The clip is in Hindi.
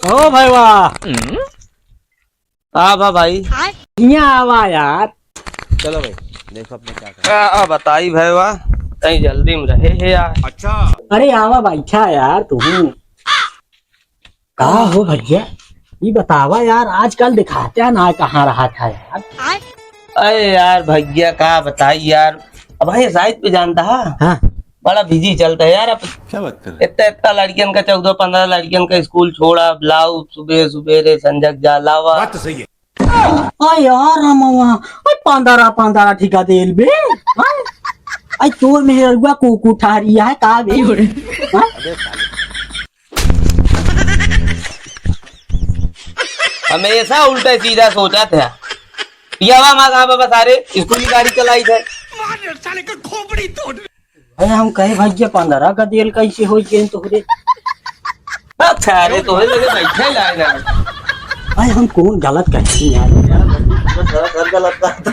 ओ भाई वाह। हाँ भा भाई। यहाँ आवा यार। चलो भाई देखो अपने क्या कर बताई भाई वाह। कहीं जल्दी में रहे है यार। अच्छा। अरे आवा बैठा यार तू। कहा हो भैया, ये बतावा यार, आजकल दिखाते ना कहाँ रहा था यार। अरे यार भैया कहा बताई यार। अब भाई साइड पे जानता है। हाँ। बड़ा बिजी चलता है यार अब। क्या बात कर रहे इतना इतना लड़कियन का 14-15 लड़कियन का स्कूल छोड़ा ब्लाउज सुबह सुबेरे संजक जा लावा। बात तो सही है। अरे यार रामवा, अरे 15 ठिका देल बे। अरे तोर मेहरुआ कुकू ठारिया है का बे। हाँ? हमेशा उल्टा सीधा सोचा था। पियावा माँ कहाँ बाबा सारे स्कूल की गाड़ी चलाई थे। अरे हम कहे भैया 15 का देल कैसे हो गए तोहरे। अच्छा अरे तो लगे बैठे लाएगा। अरे हम कौन गलत कहते हैं यार। गलत था